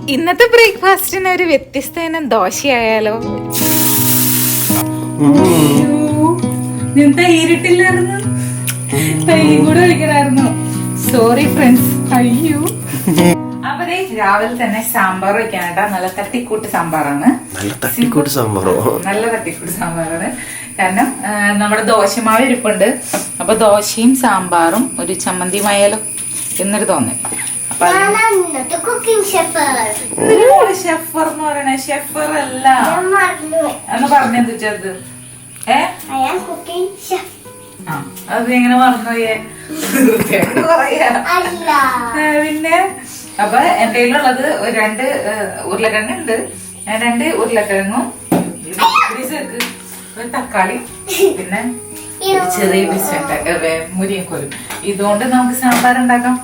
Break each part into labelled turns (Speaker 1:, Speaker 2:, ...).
Speaker 1: ഇന്നത്തെ ബ്രേക്ക്ഫാസ്റ്റിന് ഒരു വ്യത്യസ്ത ഇനം ദോശയായാലോ? ഇരുട്ടില്ലായിരുന്നു, തൈരും കൂടെ ഒഴിക്കണായിരുന്നു. Sorry friends. അയ്യോ. അപ്പൊ രാവിലെ തന്നെ സാമ്പാർ വെക്കാനായിട്ടാ. നല്ല തട്ടിക്കൂട്ട് സാമ്പാറാണ്.
Speaker 2: നല്ല തട്ടിക്കൂട്ട്
Speaker 1: സാമ്പാറാണ്. കാരണം നമ്മുടെ ദോശമാവ് ഇരിപ്പുണ്ട്. അപ്പൊ ദോശയും സാമ്പാറും ഒരു ചമ്മന്തിയുമായാലോ എന്നൊരു തോന്നൽ. ഷെഫർ എന്ന് പറയണേ ഷെഫർ അല്ല എന്ന് പറഞ്ഞെന്തു ചെറുത്. അത് എങ്ങനെ മറന്നുപോയേ? പിന്നെ അപ്പൊ എന്റെ കയ്യിലുള്ളത് 2 ഉരുളക്കിഴങ്ങ് ഉണ്ട്. 2 ഉരുളക്കിഴങ്ങും ഒരു തക്കാളി പിന്നെ ചെറിയ പീസ് മുരിങ്ങക്കോലും. ഇതുകൊണ്ട് നമുക്ക് സാമ്പാർ ഉണ്ടാക്കാം.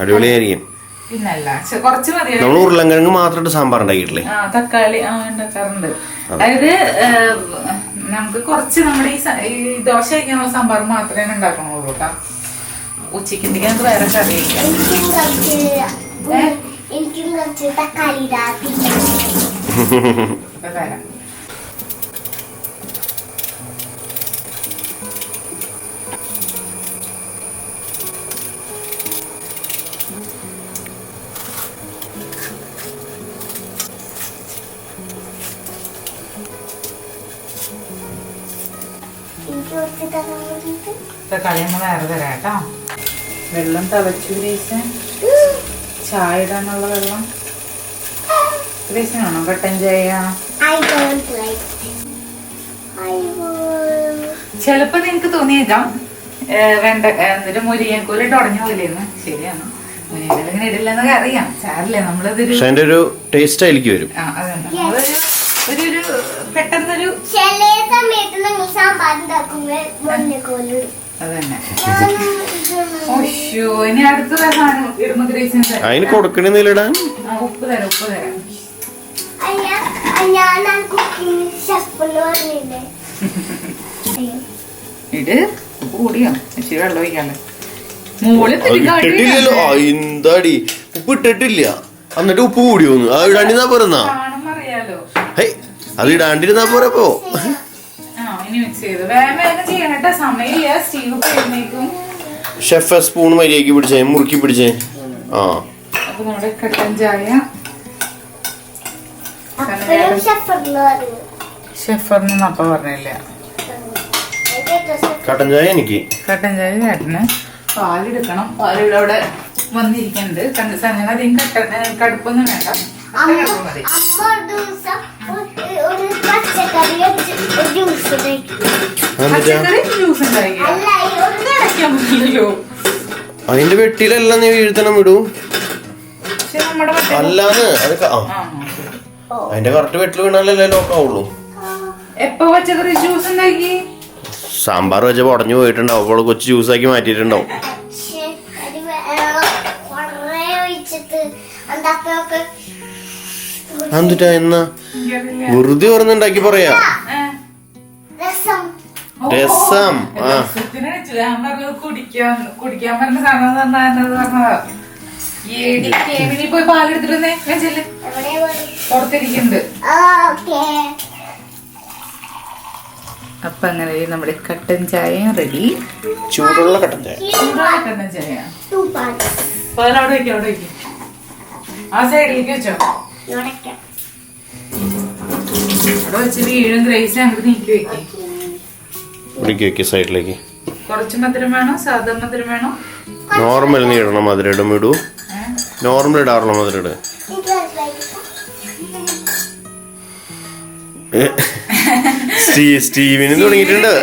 Speaker 2: അടിപൊളിയായിരിക്കും.
Speaker 1: പിന്നല്ല കുറച്ച് മതി.
Speaker 2: നമ്മൾ ഉരുളക്കിഴങ്ങ് മാത്രമായിട്ട് സാമ്പാർ ഉണ്ടാക്കിയിട്ടില്ലേ?
Speaker 1: തക്കാളി ഉണ്ടാക്കാറുണ്ട്. അതായത് നമുക്ക് കുറച്ച് നമ്മുടെ ഈ ദോശ കഴിക്കാനുള്ള സാമ്പാർ മാത്രമേ ഉണ്ടാക്കണുള്ളൂ കേട്ടോ. ഉച്ചക്ക് നമുക്ക് വേറെ കറി കഴിക്കാം. തരാം. തക്കാളിയമ്മ വേറെ തരാം കേട്ടോ. വെള്ളം തിളച്ചു ഗ്രേസ്. ചായ ഇടാനുള്ള വെള്ളം ഗ്രേസിനാണോ? കട്ടൻ ചായ. ചിലപ്പോ നിനക്ക് തോന്നിയേക്കാം വേണ്ട എന്നിട്ട് മുരിങ്ങക്കോലിട്ട് ഉടഞ്ഞ പോലെയെന്ന്. ശരിയാണ്, മുരിങ്ങക്കോല് ഇങ്ങനെ ഇടില്ലെന്നൊക്കെ അറിയാം. ചാരില്ലേ നമ്മളതൊരു
Speaker 2: ടേസ്റ്റ് ആയിരിക്കും വരും.
Speaker 1: ഒരു പെട്ടെന്നൊരു അതന്നെ. ഇനി അടുത്ത സാധനം ഇടുന്ന ഗ്രേസിന്
Speaker 2: അതിന് കൊടുക്കണെന്നില്ലടാൻ.
Speaker 1: ഉപ്പ് തരാം. ഇട്. ഉപ്പ് കൂടിയോ? ഇച്ചിരി വെള്ളം ഒഴിക്കാല്ലേ.
Speaker 2: എന്താടി ഉപ്പ് ഇട്ടിട്ടില്ല എന്നിട്ട് ഉപ്പ് കൂടിയോന്ന്? അത് ഇടാണ്ടിരുന്നാ പോരെന്നാ? അത് ഇടാണ്ടിരുന്നാ പോരപ്പോ. ഷെഫ് സ്പൂൺ മര്യാദക്ക് പിടിച്ചേ, മുറുക്കി പിടിച്ചേ.
Speaker 1: കട്ടൻ ചായ ഷെഫറിന് അപ്പ പറഞ്ഞില്ല.
Speaker 2: കട്ടൻ ചായ എനിക്ക്.
Speaker 1: കട്ടൻ ചായ ചേട്ടന്. പാലെടുക്കണം. പാലിവിടെ അവിടെ വന്നിരിക്കുന്നുണ്ട്. അങ്ങനെ അധികം കടുപ്പൊന്നും വേണ്ട.
Speaker 2: അതിന്റെ വെട്ടിയിലെല്ലാം നീ വീഴ്ത്തണം ഇടൂ. അല്ലാന്ന് അത് അതിന്റെ കറക്റ്റ് വെട്ടിൽ വീണാലല്ലേ ലോക്കാവുള്ളൂ.
Speaker 1: എപ്പോ പച്ചക്കറി ജ്യൂസ് ഉണ്ടാക്കി?
Speaker 2: സാമ്പാർ വെച്ചപ്പോ ഉടഞ്ഞു പോയിട്ടുണ്ടാവും. അപ്പോൾ കൊച്ചു ജ്യൂസാക്കി മാറ്റിയിട്ടുണ്ടാവും. എന്തുട്ടാ എന്നാ വെറുതെ പറഞ്ഞുണ്ടാക്കി പറയാ. രസം.
Speaker 1: കുടിക്കാൻ പറഞ്ഞ പോയി പാലെടുത്തിരുന്നേ. പുറത്തിരിക്കുന്നുണ്ട്. അപ്പൊ അങ്ങനെ നമ്മുടെ കട്ടൻ ചായ റെഡി.
Speaker 2: ചൂടുള്ള കട്ടൻ ചായ.
Speaker 1: കട്ടൻ ചായ പാലവിടെ വയ്ക്കും. അവിടെ വയ്ക്കും. ആ സൈഡിലേക്ക് വെച്ചോ. അവിടെ വെച്ച് വീഴും. ഗ്രേസ് അങ്ങോട്ട് നീക്കി വെക്കും.
Speaker 2: സൈഡിലേക്ക്.
Speaker 1: കുറച്ച് മധുരം വേണോ? സാധാ മധുരം വേണോ?
Speaker 2: നോർമൽ നീ ഇടണം. മധുരം ഇടും. ഇടൂ. നോർമൽ ഇടാറുള്ള മധുരം ഇട്. സ്റ്റീവിന് തുടങ്ങിയിട്ടുണ്ട്.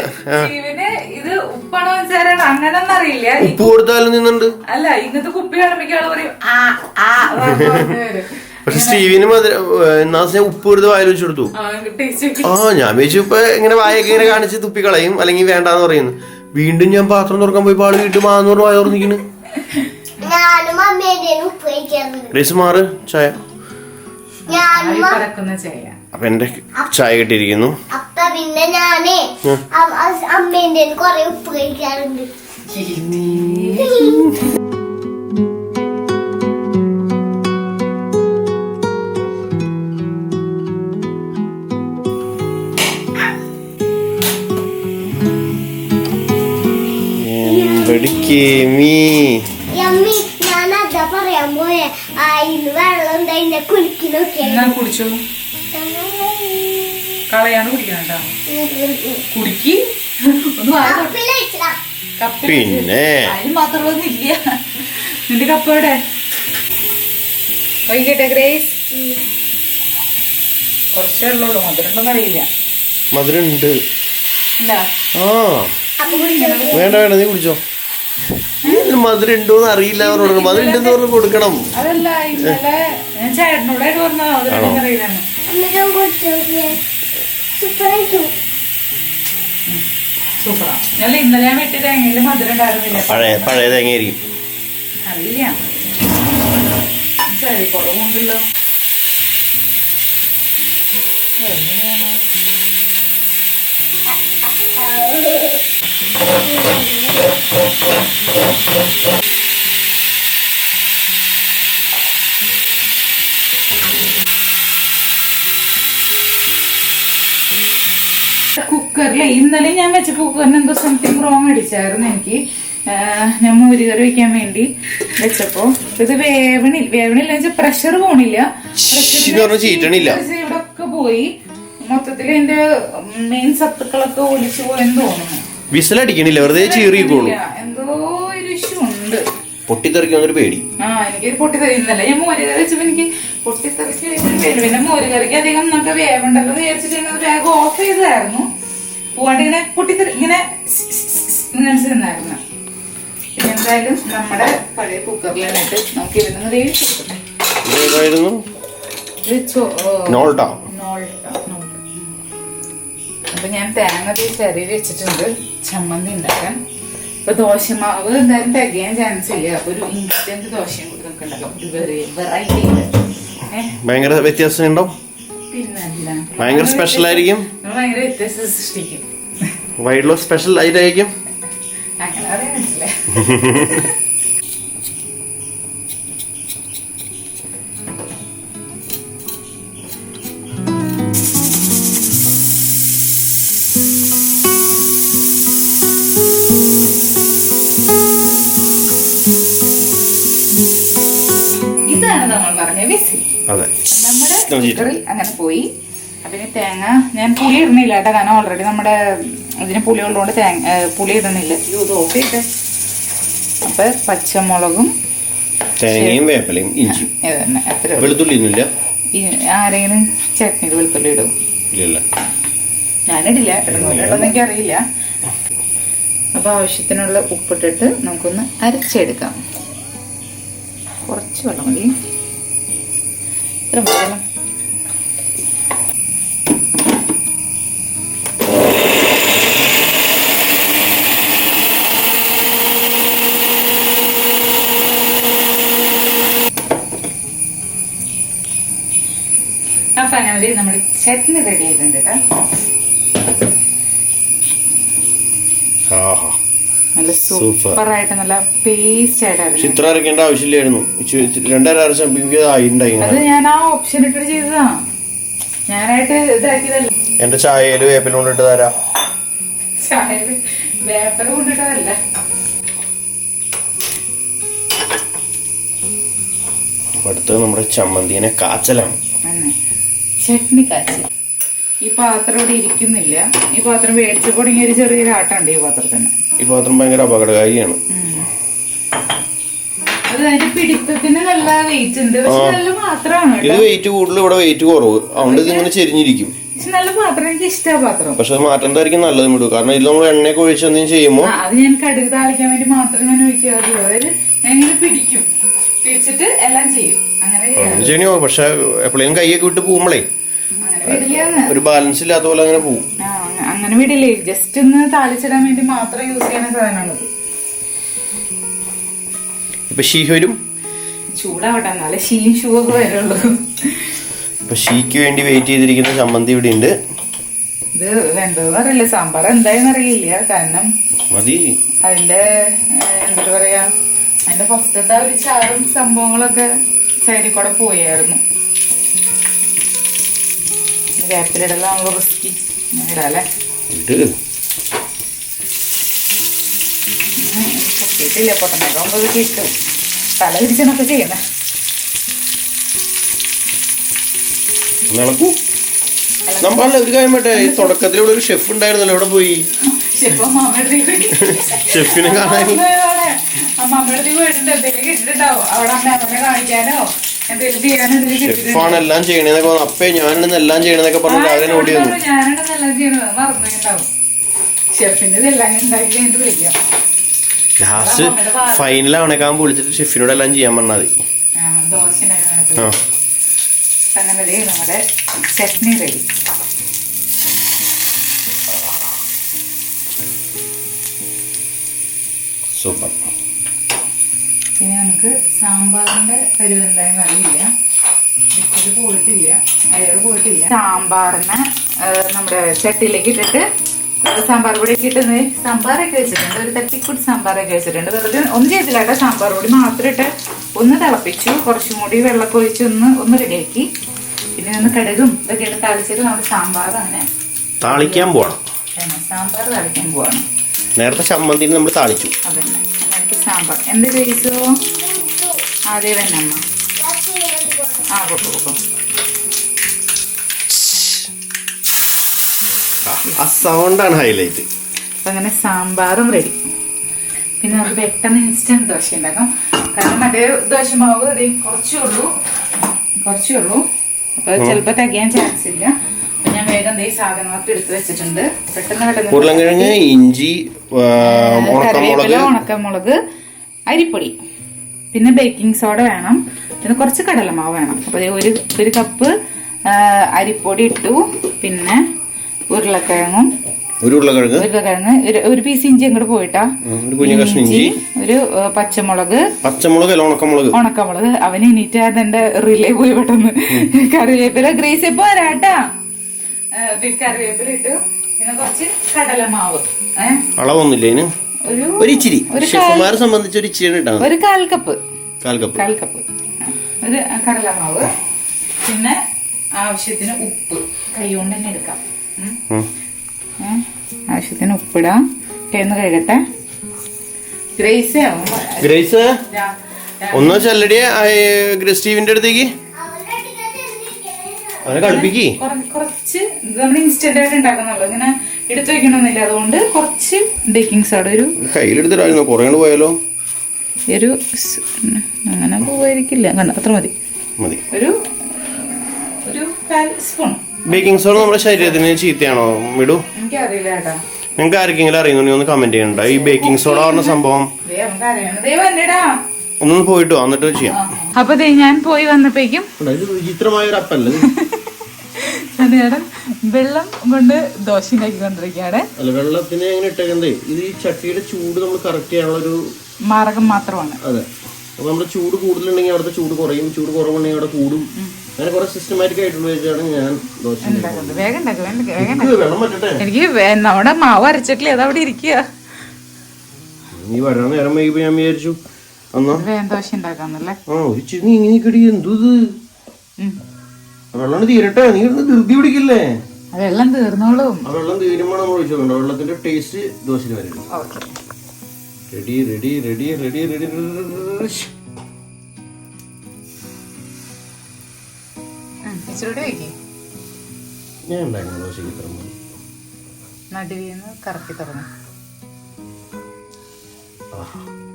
Speaker 1: ഇത് ഉപ്പാണോ വെച്ചാലാണ് അങ്ങനെയൊന്നും അറിയില്ല.
Speaker 2: ഉപ്പ് കൊടുത്താലും നിന്നുണ്ട്.
Speaker 1: അല്ല ഇന്നത്തെ കുപ്പി കാണുമ്പോഴേക്കാള് പറയും.
Speaker 2: പക്ഷെ സ്റ്റീവിന് എന്നാ ഉപ്പ് എടുത്ത് വായിൽ വെച്ച് കൊടുത്തു. ഞാൻ വെച്ചു ഇപ്പൊ ഇങ്ങനെ വായൊക്കെ ഇങ്ങനെ കാണിച്ച് തുപ്പി കളയും അല്ലെങ്കിൽ വേണ്ടാന്ന് പറയുന്നു. വീണ്ടും ഞാൻ പാത്രം തുറക്കാൻ പോയി പാള് വീണ്ടും 400 വായ തുറന്നിരിക്കുന്നു. മാറ് ചായ. അപ്പൊ എന്റെ ചായ കിട്ടിയിരിക്കുന്നു.
Speaker 3: അപ്പൊ പിന്നെ ഞാനേ അമ്മേന്റെ കൊറേ ഉപ്പ് കഴിക്കാറുണ്ട്. ഞാൻ അതാ പറയാൻ പോയെ അതിന് വെള്ളം ഉണ്ടായിന്റെ കുലുക്കിനൊക്കെ
Speaker 1: എന്നാ കുടിച്ചോ, കളയാണ് കുടിക്കണം കേട്ടോ. കുടിക്ക് ഒന്ന് കപ്പിൽ
Speaker 2: പിന്നെ
Speaker 1: അതിന് മാത്രമൊന്നും ഇല്ല. നിന്റെ കപ്പ് എവിടെ? വൈകിട്ടെ ഗ്രേസ്, കുറച്ചേ ഉള്ളൂ, മധുരം ഉണ്ടോന്ന് അറിയില്ല.
Speaker 2: മധുരം ഉണ്ട്.
Speaker 1: ഇല്ല
Speaker 2: ആ വേണ്ട വേണ്ട, നീ കുടിച്ചോ. മധുരം ഉണ്ടോന്ന് അറിയില്ല അവരോട്, മധുരം ഉണ്ടെന്ന് പറഞ്ഞ് കൊടുക്കണം.
Speaker 1: അതല്ല, ഇന്നലെ ഞാൻ ചേട്ടനോടായിട്ട് പറഞ്ഞോ മധുരം അറിയില്ലെന്ന്. സൂപ്പറാ. ഞാൻ ഇന്നലെ ഞാൻ വെട്ടി തേങ്ങയില് മധുരം ഉണ്ടായിരുന്നില്ല.
Speaker 2: പഴയ തേങ്ങയായിരിക്കും.
Speaker 1: അറിയില്ല, ശരി കുറവുണ്ടല്ലോ. കുക്കറിലെ ഇന്നലെ ഞാൻ വെച്ച കുക്കറിന് എന്തോ സംതിങ് റോങ് അടിച്ചായിരുന്നു എനിക്ക്. ഞാൻ മോരുകറി വെക്കാൻ വേണ്ടി വെച്ചപ്പോ ഇത് വേവണില്ല വെച്ചാൽ പ്രഷർ പോണില്ല, ഇവിടെ ഒക്കെ പോയി. മൊത്തത്തിൽ എന്റെ മെയിൻ സത്തുക്കളൊക്കെ ഒലിച്ചു പോയെന്ന് തോന്നുന്നു.
Speaker 2: വിസിലടിക്കണില്ല, വെറുതെ ചീറിക്കോളൂ.
Speaker 1: എന്തോ ഒരു ഇഷ്യൂ ഉണ്ട്.
Speaker 2: പൊട്ടിത്തെറിക്കുന്നൊരു പേടി.
Speaker 1: എനിക്കൊരു പൊട്ടിത്തെറി. ഇന്നലെ ഞാൻ മോരുകറി വെച്ചപ്പോ എനിക്ക് പൊട്ടിത്തെറിച്ച് പേടി. പിന്നെ മോരുകറിക്ക് അധികം നമുക്ക് വേവണ്ടല്ലോ വിചാരിച്ചിട്ട് വേഗം ഓഫ് ചെയ്തായിരുന്നു. പോവാണ്ട് ഇങ്ങനെ പൊട്ടിത്തെറി ഇങ്ങനെ നിന്നായിരുന്നു. പിന്നെ എന്തായാലും നമ്മുടെ പഴയ കുക്കറിലിട്ട് നമുക്ക് ഇതിനൊന്ന് വേവിച്ചെടുക്കട്ടെ. അപ്പൊ ഞാൻ തേങ്ങ ചെറിയ വെച്ചിട്ടുണ്ട് ചമ്മന്തി ഉണ്ടാക്കാൻ. ഇപ്പൊ ദോശമാവ് എന്തായാലും തികയാൻ ചാൻസ് ഇല്ല. അപ്പൊ ഒരു ഇൻസ്റ്റന്റ് ദോശയും കൂടി നമുക്ക് ഉണ്ടാക്കാം. ഒരു വെറൈറ്റി
Speaker 2: ഭയങ്കര വ്യത്യാസം ഉണ്ടാവും.
Speaker 1: പിന്നല്ല,
Speaker 2: ഭയങ്കര സ്പെഷ്യൽ ആയിരിക്കും.
Speaker 1: ഭയങ്കര വ്യത്യാസം സൃഷ്ടിക്കും.
Speaker 2: വൈഡ് ലോസ് സ്പെഷ്യൽ ആയിരിക്കും.
Speaker 1: അങ്ങനെ അറിയാൻ മനസ്സിലായി. ഇതാണ് നമ്മൾ പറഞ്ഞ വിസിൽ. നമ്മുടെ കുക്കറിൽ അങ്ങനെ പോയി. പിന്നെ തേങ്ങ ഞാൻ പുളി ഇടുന്നില്ല കേട്ടോ, കാരണം ഓൾറെഡി നമ്മുടെ ഇതിന് പുളി ഉള്ളതുകൊണ്ട് പുളി ഇടുന്നില്ല. ഇത് ഓഫ് ചെയ്ത് അപ്പൊ പച്ചമുളകും
Speaker 2: തേങ്ങയും വേപ്പിലയും ഇഞ്ചിയും
Speaker 1: ഇത് തന്നെ. എത്ര
Speaker 2: വെളുത്തുള്ളി
Speaker 1: ആരെങ്കിലും ചട്നിയിൽ വെളുത്തുള്ളി ഇടും? ഞാനിടില്ല, ഇടുന്നില്ലെന്ന് എനിക്ക് അറിയില്ല. അപ്പൊ ആവശ്യത്തിനുള്ള ഉപ്പിട്ടിട്ട് നമുക്കൊന്ന് അരച്ചെടുക്കാം. കുറച്ച് വെള്ളം മതി. ഇത്ര വെള്ളം അപ്പൊ അങ്ങനെ നമ്മുടെ ചട്നി റെഡി ആയിട്ടുണ്ട് കേട്ടോ. നല്ല സൂപ്പർ ആയിട്ട് നല്ല പേസ്റ്റ് ആയിട്ടായിരുന്നു.
Speaker 2: ഇത്ര അരക്കേണ്ട ആവശ്യമില്ലായിരുന്നു.
Speaker 1: അത് ഞാൻ ആ ഓപ്ഷൻ ഇട്ടിട്ട് ചെയ്തതാ, ഞാനായിട്ട് ഇതാക്കിയതല്ല.
Speaker 2: എന്റെ ചായയില് വേപ്പില കൊണ്ടിട്ട് തരാം.
Speaker 1: ചായയില് വേപ്പില കൊണ്ടിട്ടതല്ല.
Speaker 2: അടുത്തത് നമ്മുടെ ചമ്മന്തിനെ കാച്ചലാണ്.
Speaker 1: ചട്നി കാച്ചി. ഈ പാത്രം ഇവിടെ ഇരിക്കുന്നില്ല. ഈ പാത്രം മേടിച്ചപ്പോൾ ഒരു ചെറിയൊരു ആട്ടുണ്ട് ഈ പാത്രത്തിന്.
Speaker 2: ഈ പാത്രം ഭയങ്കര അപകടകാരിയാണ്.
Speaker 1: അത് അതിന്റെ പിടിത്തത്തിന് നല്ല വെയിറ്റ് ഉണ്ട്, പക്ഷെ നല്ല പാത്രമാണ്.
Speaker 2: ഇത് വെയിറ്റ് കൂടുതൽ, ഇവിടെ വെയിറ്റ് കുറവ്, അതുകൊണ്ട് ഇതിങ്ങനെ ചെരിഞ്ഞിരിക്കും.
Speaker 1: നല്ല പാത്രം, എനിക്ക് ഇഷ്ടമാണ് പാത്രം.
Speaker 2: പക്ഷെ മാറ്റേണ്ടതായിരിക്കും നല്ലത് വിടും, കാരണം ഇതിൽ നമ്മൾ എണ്ണയൊക്കെ ഒഴിച്ച് എന്തെങ്കിലും ചെയ്യുമ്പോൾ
Speaker 1: അത് ഞാൻ കടുക് താളിക്കാൻ വേണ്ടി മാത്രം ഞാൻ ഒഴിക്കാറുള്ളൂ. അതായത് ഞാനിങ്ങനെ പിടിക്കും, പിടിച്ചിട്ട് എല്ലാം ചെയ്യും. അങ്ങനെ
Speaker 2: പക്ഷെ എപ്പോഴേലും കൈയൊക്കെ വിട്ട് പോകുമ്പോഴേ ഒരു ബാലൻസ് ഇല്ലാത്ത പോലെ അങ്ങനെ പോകും.
Speaker 1: അങ്ങനെ വിടില്ലേ, ജസ്റ്റ് ഒന്ന് താളിച്ചിടാൻ വേണ്ടി മാത്രം യൂസ് ചെയ്യുന്ന സാധനമാണത്.
Speaker 2: ഇപ്പൊ ഷീ വരും,
Speaker 1: ചൂടാവട്ടെ എന്നാലേ ഷീയും ഷൂ ഒക്കെ വരുള്ളൂ.
Speaker 2: ഇപ്പൊ ഷീക്ക് വേണ്ടി വെയിറ്റ് ചെയ്തിരിക്കുന്ന ചമ്മന്തി ഇവിടെ ഉണ്ട്.
Speaker 1: ഇത് എന്തോന്ന് അറിയില്ല, സാമ്പാർ എന്തായെന്ന് അറിയില്ല. കാരണം
Speaker 2: മതി
Speaker 1: അതിന്റെ എന്താ പറയാ, അതിന്റെ ഫസ്റ്റത്തെ ഒരു ചാറും സംഭവങ്ങളൊക്കെ സൈഡിൽ കൂടെ പോയായിരുന്നു. വേപ്പിലിടലാണല്ലോ റിസ്കി. ഇടാല്ലേ, പൊട്ടിയിട്ടില്ല. പൊട്ടനേക്കാകുമ്പോ ഇത് കിട്ടും. തല തിരിച്ചെന്നൊക്കെ ചെയ്യണേ.
Speaker 2: നടക്കൂ. നമ്മളല്ല ഒരു കാര്യം പറ്റേ, ഈ തുടക്കത്തിലൂടെ ഒരു ഷെഫ് ഉണ്ടായിരുന്നല്ലോ, എവിടെ പോയി? ഷെഫിനെ കാണാൻ
Speaker 1: അമ്മയുടെ പോയിട്ടുണ്ട്. എന്തെങ്കിലും കിട്ടിട്ടുണ്ടാവും അവിടെ, അമ്മ കാണിക്കാനോ എന്തെങ്കിലും ചെയ്യാനോ.
Speaker 2: ഷെഫാണ് എല്ലാം ചെയ്യണേന്നൊക്കെ പറഞ്ഞു. അപ്പേ ഞാനാണ് എല്ലാം ചെയ്യണേന്നൊക്കെ പറഞ്ഞു രാവിലെ ഓടി വന്നു.
Speaker 1: ഞാനാണ് എല്ലാം ചെയ്യണത് മറന്നുണ്ടാവും. ഷെഫിന്റെ ഇതെല്ലാം ഉണ്ടാക്കി കഴിഞ്ഞിട്ട് വിളിക്കാം.
Speaker 2: ലാസ്റ്റ് ഫൈനൽ അവണേക്കാൻ വിളിച്ചിട്ട് ഷെഫിനോട് എല്ലാം ചെയ്യാൻ പറഞ്ഞാൽ മതി.
Speaker 1: ദോശ അങ്ങനെ നമ്മുടെ ചട്നി റെഡി.
Speaker 2: സൂപ്പർ.
Speaker 1: പിന്നെ നമുക്ക് സാമ്പാറിന്റെ പരിവ് എന്തായാലും അറിയില്ല, ഇത് പോയിട്ടില്ല, അയർ പോയിട്ടില്ല. സാമ്പാറിന് നമ്മുടെ ചട്ടിയിലേക്ക് ഇട്ടിട്ട് സാമ്പാർ പൊടിയൊക്കെ ഇട്ട് സാമ്പാറൊക്കെ വെച്ചിട്ടുണ്ട്. ഒരു തട്ടിക്കൂട്ടി സാമ്പാറൊക്കെ വെച്ചിട്ടുണ്ട്. വെറുതെ ഒന്നും ചെയ്തില്ല കേട്ടോ, സാമ്പാർ പൊടി മാത്രം ഇട്ട് ഒന്ന് തിളപ്പിച്ചു. കുറച്ചും കൂടി വെള്ളമൊക്കെ ഒഴിച്ച് ഒന്ന് റെഡിയാക്കി. പിന്നെ ഒന്ന് കടുകും ഇതൊക്കെ ഇട്ട് തളിച്ചിട്ട് നമ്മുടെ സാമ്പാർ അങ്ങനെ
Speaker 2: താളിക്കാൻ പോകണം.
Speaker 1: സാമ്പാർ തളിക്കാൻ പോവാണ്.
Speaker 2: നേരത്തെ ചമ്മന്തി നമ്മൾ താളിച്ചു.
Speaker 1: അതന്നെ നേരത്തെ സാമ്പാർ എന്ത് കഴിച്ചോ? അതേ തന്നെ അമ്മ. ആ കൊടുക്കും.
Speaker 2: ആ സൗണ്ടാണ് ഹൈലൈറ്റ്.
Speaker 1: അപ്പൊ അങ്ങനെ സാമ്പാറും റെഡി. പിന്നെ നമുക്ക് പെട്ടെന്ന് ഇൻസ്റ്റന്റ് ദോശ ഉണ്ടാക്കാം. കാരണം മറ്റേ ദോശമാവ് കുറച്ചേ ഉള്ളൂ. അപ്പൊ ചിലപ്പോ തികയാൻ ചാൻസ് ഇല്ല. അപ്പൊ ഞാൻ വേഗം ഈ സാധനങ്ങളൊക്കെ എടുത്ത് വെച്ചിട്ടുണ്ട്. പെട്ടെന്ന്
Speaker 2: ഉരുളൻകിഴങ്ങ്, ഇഞ്ചി,
Speaker 1: കറിവേപ്പില, ഉണക്കമുളക്, അരിപ്പൊടി, പിന്നെ ബേക്കിംഗ് സോഡ വേണം, പിന്നെ കുറച്ച് കടലമാവ് വേണം. അപ്പൊ ഒരു കപ്പ് അരിപ്പൊടി ഇട്ടു. പിന്നെ ഉരുളക്കിഴങ്ങ്, ഒരു പീസ് ഇഞ്ചി അങ്ങോട്ട് പോയിട്ടാ, ഇഞ്ചി, ഒരു പച്ചമുളക്, ഉണക്കമുളക്. അവന് എണീറ്റ് അതെന്റെ റിലേ പോയി പെട്ടെന്ന്. കറിവേപ്പില ഗ്രേസ് എപ്പോ വരാട്ടാ. കറിവേപ്പില ഇട്ടു. പിന്നെ കുറച്ച് കടലമാവ്.
Speaker 2: അളവൊന്നുമില്ല, ഒരു കാൽ കപ്പ്
Speaker 1: ഒരു കടലമാവ്. പിന്നെ ആവശ്യത്തിന് ഉപ്പ് കൈ കൊണ്ട് തന്നെ എടുക്കാം. ആവശ്യത്തിന് ഉപ്പിടാം. ഒന്ന് കഴുകട്ടെ.
Speaker 2: ഗ്രേസ് ഒന്ന് ചെല്ലടിയെ സ്റ്റീവിന്റെ അടുത്തേക്ക് അവനെ കളിപ്പിക്ക്.
Speaker 1: കുറച്ച് നമ്മൾ ഇൻസ്റ്റന്റ് ആയിട്ട് ഉണ്ടാക്കുന്നുള്ളൂ, ഇങ്ങനെ എടുത്തു വെക്കണമെന്നില്ല. അതുകൊണ്ട് കുറച്ച് ബേക്കിംഗ് സോഡ ഒരു
Speaker 2: കയ്യിലെടുത്തിട്ടായിരുന്നു. കുറേ പോയാലോ?
Speaker 1: ഒരു അങ്ങനെ പോയിരിക്കില്ല, അത്ര മതി. ഒരു 1/4 സ്പൂൺ
Speaker 2: ബേക്കിംഗ് സോഡ നമ്മുടെ ശരീരത്തിന് ചീത്തയാണോ വിടൂ?
Speaker 1: എനിക്കറിയില്ല കേട്ടോ.
Speaker 2: നിങ്ങൾക്ക് ആർക്കെങ്കിലും അറിയുന്നുണ്ടെങ്കിൽ ഒന്ന് കമന്റ് ചെയ്യണ്ട. ഈ ബേക്കിംഗ് സോഡ പറഞ്ഞ സംഭവം ഒന്ന് പോയിട്ട് വന്നിട്ട് ചെയ്യാം.
Speaker 1: അപ്പൊ ഞാൻ പോയി വന്നപ്പോഴേക്കും
Speaker 2: വിചിത്രമായ ഒരു അപ്പല്ലേ
Speaker 1: വെള്ളം കൊണ്ട് ദോശ ഉണ്ടാക്കിക്കൊണ്ടിരിക്കുകയാണ്.
Speaker 2: അല്ല, വെള്ളത്തിന് എങ്ങനെ ഇട്ടേക്കണ്ടേ? ഇത് ഈ ചട്ടിയുടെ ചൂട് നമ്മൾ കറക്റ്റ് ചെയ്യാനുള്ള ഒരു
Speaker 1: മാർഗം മാത്രമാണ്.
Speaker 2: അതെ. അപ്പൊ നമ്മുടെ ചൂട് കൂടുതലുണ്ടെങ്കിൽ അവിടുത്തെ ചൂട് കുറയും, ചൂട് കുറവുണ്ടെങ്കിൽ അവിടെ കൂടും. അങ്ങനെ കുറെ സിസ്റ്റമാറ്റിക് ആയിട്ടുള്ള വെച്ചാണ് ഞാൻ ദോശ ഉണ്ടാക്കുന്നത്.
Speaker 1: എനിക്ക് നമ്മുടെ മാവ് അരച്ചിട്ടില്ല, അതവിടെ ഇരിക്കുക.
Speaker 2: നീ വരാൻ നേരം വൈകിപ്പോ ഞാൻ വിചാരിച്ചു
Speaker 1: ദോശ ഉണ്ടാക്കാന്നല്ലേ.
Speaker 2: ഒരു ചിരി ഇങ്ങനെ കടി എന്തോ വെള്ളം തീരട്ടെ. നീ ധൃതി പിടിക്കില്ലേ?
Speaker 1: വെള്ളം തീർന്നോളും.
Speaker 2: ആ വെള്ളം തീരുമ്പോൾ നമ്മൾ ഒഴിച്ചു നോക്കണ്ട. വെള്ളത്തിന്റെ ടേസ്റ്റ് ദോശയിൽ വരും. Ready ready ready ready ready. ഞാൻ ഉണ്ടാക്കുന്ന ദോശക്ക് ഇത്ര മതി.
Speaker 1: നടുവീന്ന് കറക്കി തുടങ്ങും.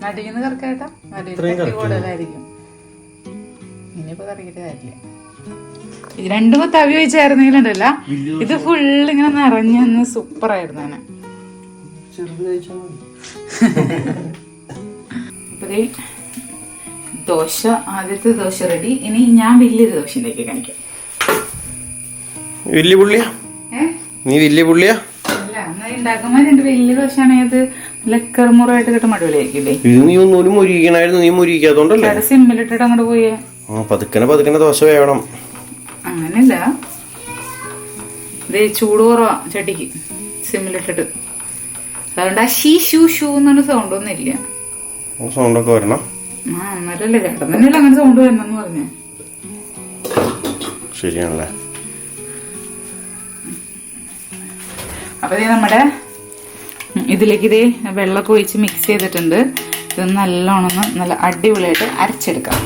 Speaker 1: നടുവീന്ന് കറക്കാട്ടോ, നടുവീന്ന് കൂടുതലായിരിക്കും. ഇനിയിപ്പോ കറക്കിട്ട് കാര്യമില്ല. ഇത് രണ്ടും തവി വെച്ചായിരുന്നെങ്കിലുണ്ടല്ല, ഇത് ഫുള്ള് ഇങ്ങനെ നിറഞ്ഞ് സൂപ്പർ ആയിരുന്നു. തന്നെ അപ്പൊ ദോശ, ആദ്യത്തെ ദോശ റെഡി. ഇനി ഞാൻ വലിയൊരു ദോശ ഉണ്ടാക്കി കാണിക്കാം.
Speaker 2: വലിയ പുള്ളിയാ? നീ വലിയ പുള്ളിയാ?
Speaker 1: അല്ല, എന്നാ ഉണ്ടാക്കുമ്പോ രണ്ട് വലിയ ദോശയാണെങ്കിൽ അത് ലക്കർമുറായിട്ട് കിട്ടും. അടിപൊളിയായിരിക്കില്ലേ?
Speaker 2: ഇത് നീ ഒന്നുകൂടി മുരിക്കണായിരുന്നു. നീ മുരിക്കാത്തോണ്ടല്ലേ?
Speaker 1: സിമ്മിലിട്ടിട്ട് അങ്ങോട്ട് പോയേ.
Speaker 2: പതുക്കനെ ദോശ വേണം.
Speaker 1: അങ്ങനെയല്ല, ഇത് ചൂട് കുറവാ ചട്ടിക്ക്, സിമ്മിലിട്ടിട്ട്. അതുകൊണ്ട് ആ ഷീ ഷൂ ഷൂ എന്നൊരു സൗണ്ട് ഒന്നും ഇല്ല.
Speaker 2: സൗണ്ടൊക്കെ വരണം.
Speaker 1: അന്നേരല്ലേ ചേട്ടൻ തന്നെയല്ല അങ്ങനെ സൗണ്ട് വരണമെന്ന് പറഞ്ഞേ.
Speaker 2: ശരിയാണല്ലേ. അപ്പൊ
Speaker 1: നമ്മുടെ ഇതിലേക്ക് ഇതേ വെള്ളമൊക്കെ ഒഴിച്ച് മിക്സ് ചെയ്തിട്ടുണ്ട്. ഇത് നല്ലോണം നല്ല അടിപൊളിയായിട്ട് അരച്ചെടുക്കാം.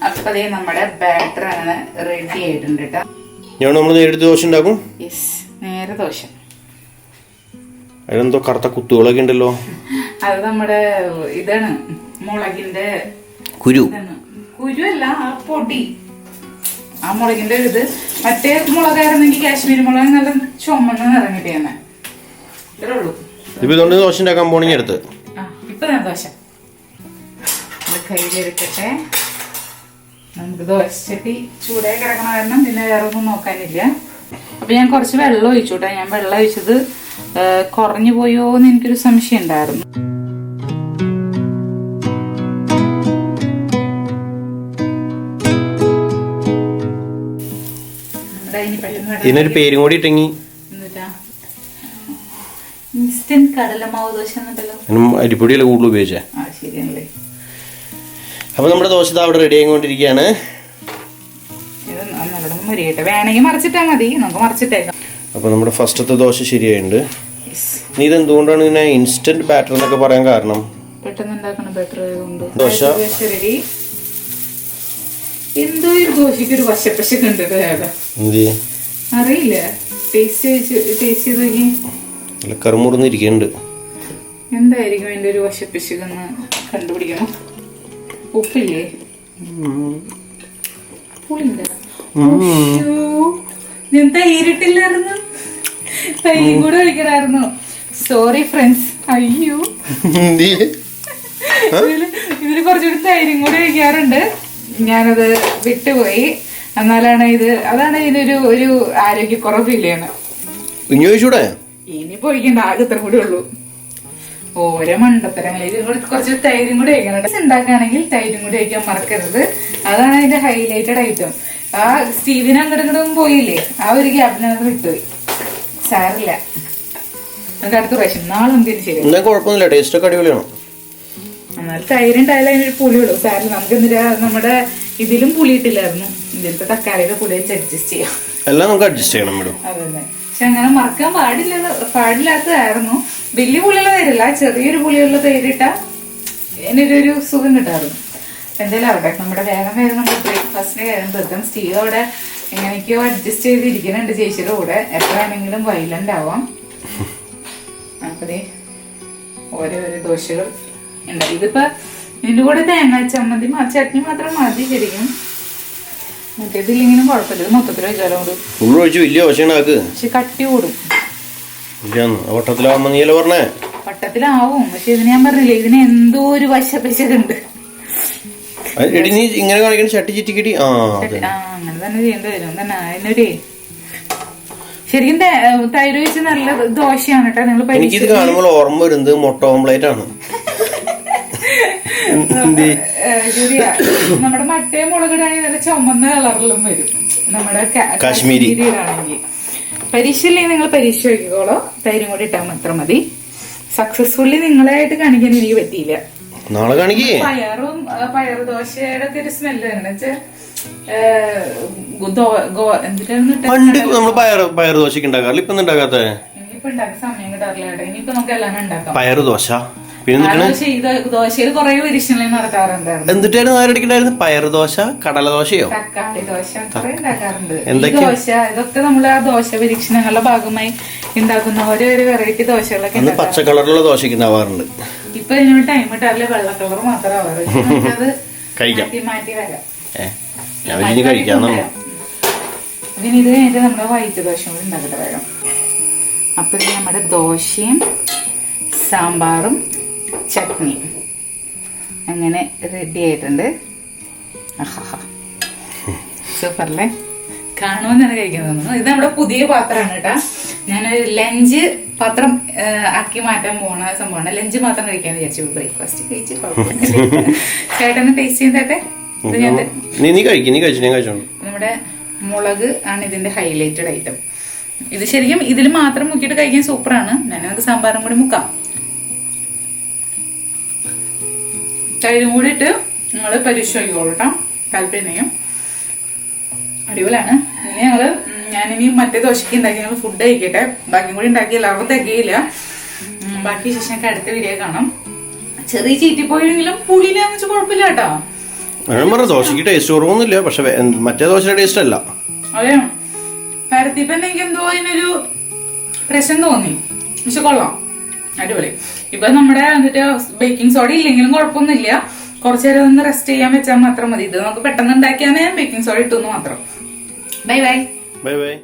Speaker 1: അപ്പൊ നമ്മുടെ ബാറ്റർ അങ്ങനെ റെഡി ആയിട്ടുണ്ട് കേട്ടോ.
Speaker 2: നമ്മൾ നേരിട്ട് ദോശ ഉണ്ടാക്കും.
Speaker 1: നേരെ ദോശ.
Speaker 2: അതിലെന്തോ കറുത്ത കുത്തുകളൊക്കെ ഉണ്ടല്ലോ.
Speaker 1: അത് നമ്മുടെ ഇതാണ് മുളകിന്റെ
Speaker 2: കുരു.
Speaker 1: കുരുവല്ല, ആ പൊടി, ആ മുളകിന്റെ ഒരു ഇത്. മറ്റേ മുളകായിരുന്നെങ്കിൽ കാശ്മീരി മുളക് നല്ല ചുമന്ന് നിറങ്ങിട്ടേന്നെ. ഇത്രേ ഉള്ളൂ.
Speaker 2: ഇപ്പൊ ഇതുകൊണ്ട് ദോശ ഉണ്ടാക്കാൻ പോണെങ്കിൽ എടുത്ത്
Speaker 1: ഇപ്പൊ ഞാൻ ദോശ കയ്യിലെടുക്കട്ടെ. നമുക്ക് ദോശച്ചട്ടി ചൂടായി കിടക്കണ കാരണം പിന്നെ വേറെ ഒന്നും നോക്കാനില്ല. അപ്പൊ ഞാൻ കുറച്ച് വെള്ളം ഒഴിച്ചുട്ടാ. ഞാൻ വെള്ളം ഒഴിച്ചത് കുറഞ്ഞു പോയോ എന്ന് എനിക്കൊരു സംശയം ഉണ്ടായിരുന്നു.
Speaker 2: ഇതിനൊരു പേരും കൂടി ഇട്ടെങ്കി
Speaker 1: ഇൻസ്റ്റന്റ് കടലമാവ് ദോശ എന്നല്ലോ.
Speaker 2: അരിപ്പൊടിയല്ലേ കൂടുതൽ ഉപയോഗിച്ചേ.
Speaker 1: ശരിയല്ലേ.
Speaker 2: അപ്പൊ നമ്മുടെ ദോശ അവിടെ റെഡി ആയിക്കൊണ്ടിരിക്കുകയാണ്.
Speaker 1: ഇത് നല്ലോണം മുരിയട്ടെ. വേണമെങ്കിൽ മറിച്ചിട്ടാ മതി, നമുക്ക് മറിച്ചിട്ടേക്കാം.
Speaker 2: അപ്പൊ നമ്മുടെ ഫസ്റ്റത്തെ ദോശ ശരിയായിട്ടുണ്ട്. നീ ഇത് എന്തുകൊണ്ടാണ് ഇതിനെ ഇൻസ്റ്റന്റ് ബാറ്റർ എന്നൊക്കെ പറയാൻ കാരണം?
Speaker 1: പെട്ടെന്ന് ഉണ്ടാക്കണ ബാറ്റർ ആയതുകൊണ്ട്.
Speaker 2: ദോശ
Speaker 1: റെഡി. എന്തോ ഒരു ദോശക്ക് ഒരു വശപ്പശക്ക് ഉണ്ട്. അറിയില്ല, ടേസ്റ്റ് ചെയ്ത് നോക്കി.
Speaker 2: കറുമുറുന്നിരിക്കുന്നുണ്ട്.
Speaker 1: എന്തായിരിക്കും അതിന്റെ ഒരു വശപ്പശക്കെന്ന് കണ്ടുപിടിക്കണം. ഉപ്പില്ലേ? പുളിണ്ട? ഞാൻ തൈരിട്ടില്ലായിരുന്നു. തൈരും കൂടെ ഒഴിക്കണായിരുന്നു. Sorry friends. അയ്യോ, ഇതില് കുറച്ചുകൂടി തൈരും കൂടെ ഒഴിക്കാറുണ്ട്. ഞാനത് വിട്ടുപോയി. എന്നാലാണ് അതാണ് ഇതിനൊരു ഒരു ആരോഗ്യക്കുറവ് ഫീൽ ചെയ്യണം. ഇനിയിപ്പോ ഒഴിക്കണ്ട, ആകെ ഇത്ര കൂടെ ഉള്ളൂ. ഓരോ മണ്ടത്തരങ്ങൾ. ഇത് കുറച്ച് തൈരും കൂടി ഒഴിക്കണം. ഉണ്ടാക്കുകയാണെങ്കിൽ തൈരും കൂടി ഒഴിക്കാൻ മറക്കരുത്. അതാണ് അതിന്റെ ഹൈലൈറ്റഡ് ഐറ്റം. ആ സ്റ്റീവിന് അങ്ങോട്ടും പോയില്ലേ, ആ ഒരു ഗ്യാപ്പിനകത്ത് വിട്ടുപോയി. സാരില്ല, നമുക്ക് അടുത്ത പ്രാവശ്യം നാളെ നമുക്ക് ശരി.
Speaker 2: കുഴപ്പമൊന്നുമില്ല, ടേസ്റ്റ് ഒക്കെ അടിപൊളിയാണ്.
Speaker 1: എന്നാൽ തൈരുണ്ടായാലും അതിനൊരു പുളിയുള്ളൂ. സാരില്ല, നമുക്ക് എന്തിനാ നമ്മുടെ ഇതിലും പുളി ഇട്ടില്ലായിരുന്നു. ഇതിലത്തെ തക്കാളിയുടെ പുളി വെച്ച് അഡ്ജസ്റ്റ് ചെയ്യാം.
Speaker 2: എല്ലാം നമുക്ക് അഡ്ജസ്റ്റ് ചെയ്യണം മേഡം.
Speaker 1: അതന്നെ. പക്ഷെ അങ്ങനെ മറക്കാൻ പാടില്ലാത്തതായിരുന്നു. വലിയ പുളിയുള്ള തൈരല്ല, ചെറിയൊരു പുളിയുള്ള തൈരിട്ട എന്നൊരു സുഖം കിട്ടാറുണ്ട്. എന്തായാലും അവിടെ നമ്മുടെ വേഗം നമ്മുടെ ബ്രേക്ക്ഫാസ്റ്റിന്റെ കാര്യം തീർക്കാം. സ്റ്റീവ് അവിടെ എങ്ങനെയൊക്കെയോ അഡ്ജസ്റ്റ് ചെയ്തിരിക്കുന്നുണ്ട് ചേച്ചിയുടെ കൂടെ. എത്ര വേണമെങ്കിലും വൈലന്റ് ആവാം. അപ്പതേ ഓരോരോ ദോശകൾ ഉണ്ടായി. ഇതിപ്പോ ഇതിന്റെ കൂടെ തേങ്ങ ചമ്മന്തി ചട്നി മാത്രം മതി ശരിക്കും. മറ്റേതില്ലെങ്കിലും കുഴപ്പമില്ല. ഇത് മൊത്തത്തിൽ വെച്ചാലും
Speaker 2: വലിയ
Speaker 1: പക്ഷെ കട്ടി കൂടും. വട്ടത്തിലാവും. പക്ഷെ ഇതിന് ഞാൻ പറഞ്ഞില്ലേ, ഇതിന് എന്തോ ഒരു വശപ്പശകുണ്ട്.
Speaker 2: ഇങ്ങനെ ചട്ടി ചിറ്റിക്കിട്ടി
Speaker 1: അങ്ങനെ തന്നെ ചെയ്യേണ്ടി വരും. തന്നെ അതിനൊരു ശരിക്കും തൈര് വെച്ച് നല്ല ദോശയാണ് കേട്ടോ. നിങ്ങൾ
Speaker 2: എനിക്കിത് കാണുമ്പോൾ ഓർമ്മ വരുന്നത് മുട്ട ഓംപ്ലേറ്റ് ആണ്.
Speaker 1: ശരിയാ, നമ്മുടെ മറ്റേ മുളകിടാണെങ്കിൽ നല്ല ചുമന്ന കളറിലും വരും. നമ്മുടെ കാശ്മീരിയിലാണെങ്കിൽ. പരീക്ഷയില്ലെങ്കിൽ നിങ്ങൾ പരീക്ഷ വയ്ക്കോളോ. തൈരും കൂടി ഇട്ടാൽ മാത്രം മതി. സക്സസ്ഫുള്ളി നിങ്ങളായിട്ട് കാണിക്കാൻ എനിക്ക് പറ്റിയില്ല.
Speaker 2: നാളെ കാണിക്കേ.
Speaker 1: പയർ ദോശയുടെ ഒക്കെ ഒരു സ്മെല്ല് വെച്ചാൽ
Speaker 2: പണ്ട് നമ്മള് പയർ ദോശക്ക് ഉണ്ടാക്കാറില്ല. ഇപ്പൊ ഉണ്ടാക്കാത്ത
Speaker 1: ഇനിയിപ്പോ ഉണ്ടാക്കാൻ സമയം കിട്ടാറില്ല. ഇനിയിപ്പോ നമുക്ക് എല്ലാം ഉണ്ടാക്കാം.
Speaker 2: പയർ ദോശ പിന്നെ
Speaker 1: ദോശയിൽ കുറെ പരീക്ഷണങ്ങൾ നടത്താറുണ്ടായിരുന്നു.
Speaker 2: എന്തിട്ടായിരുന്നു ആരടിക്കണ്ടായിരുന്നു? പയർ ദോശ, കടല ദോശയോ,
Speaker 1: തക്കാളി ദോശ കുറെ ഉണ്ടാക്കാറുണ്ട്. ദോശ ഇതൊക്കെ നമ്മൾ ആ ദോശ പരീക്ഷണങ്ങളുടെ ഭാഗമായി ഉണ്ടാക്കുന്ന ഓരോരോ വെറൈറ്റി ദോശകളൊക്കെ.
Speaker 2: പച്ച കളറുള്ള ദോശക്ക് ഉണ്ടാവാറുണ്ട്.
Speaker 1: ഇപ്പൊ ഇതിനോട് ടൈം കിട്ടാറില്ല, വെള്ള കളർ മാത്രം ആവാറ്. മാറ്റി വരാം. പിന്നെ ഇത് കഴിഞ്ഞിട്ട് നമ്മുടെ വൈറ്റ് ദോശ കൂടി ഉണ്ടാക്കിട്ട് വരാം. അപ്പൊ ഇത് നമ്മുടെ ദോശയും സാമ്പാറും ചട്നിയും അങ്ങനെ റെഡി ആയിട്ടുണ്ട്. സൂപ്പറല്ലേ? കാണുമെന്ന് തന്നെ കഴിക്കാൻ തോന്നുന്നു. ഇത് നമ്മുടെ പുതിയ പാത്രമാണ് കേട്ടാ. ഞാനൊരു ലഞ്ച് പാത്രം ആക്കി മാറ്റാൻ പോണ സംഭവമാണ്. ലഞ്ച് മാത്രം കഴിക്കാന്ന് വിചാരിച്ചു. ബ്രേക്ക്ഫാസ്റ്റ് കഴിച്ച് കുഴപ്പമില്ല. ചേട്ടന് ടേസ്റ്റ് ചെയ്തട്ടെ. നമ്മുടെ മുളക് ആണ് ഇതിന്റെ ഹൈലൈറ്റഡ് ഐറ്റം. ഇത് ശരിക്കും ഇതിൽ മാത്രം മുക്കിയിട്ട് കഴിക്കാൻ സൂപ്പറാണ്. ഞാൻ നമുക്ക് സാമ്പാറും കൂടി മുക്കാം. തൈരും കൂടി ഇട്ട് ഞങ്ങള് പരീക്ഷിച്ചോളൂട്ടോ. താല്പര്യം അടിപൊളിയാണ്. ഇനി ഞാനിനി മറ്റേ ദോശയ്ക്ക് ഉണ്ടാക്കി ഞങ്ങൾ ഫുഡ് കഴിക്കട്ടെ. ബാക്കിയും കൂടി ഉണ്ടാക്കി എല്ലാവർക്കും തികയില്ല. ബാക്കി ശേഷമൊക്കെ അടുത്ത വീഡിയോ കാണാം. ചെറിയ ചീറ്റിപ്പോയെങ്കിലും പുളിയിലാന്ന് വെച്ചാൽ കുഴപ്പമില്ല കേട്ടോ.
Speaker 2: അങ്ങനെ പറഞ്ഞ ദോശക്ക് ടേസ്റ്റ് കുറവൊന്നുമില്ല, പക്ഷെ മറ്റേ ദോശയുടെ ടേസ്റ്റ് അല്ല.
Speaker 1: അതെ, പരത്തിപ്പോ എനിക്ക് എന്തോ അതിനൊരു പ്രശ്നം തോന്നി, പക്ഷെ കൊള്ളാം, അടിപൊളി. ഇപ്പൊ നമ്മുടെ എന്നിട്ട് ബേക്കിംഗ് സോഡ ഇല്ലെങ്കിലും കുഴപ്പമൊന്നുമില്ല. കുറച്ചു നേരം ഒന്ന് റെസ്റ്റ് ചെയ്യാൻ വെച്ചാൽ മാത്രം മതി. ഇത് നമുക്ക് പെട്ടെന്ന് ഉണ്ടാക്കിയാൽ ബേക്കിംഗ് സോഡ ഇട്ടെന്ന് മാത്രം. Bye bye.
Speaker 2: Bye bye.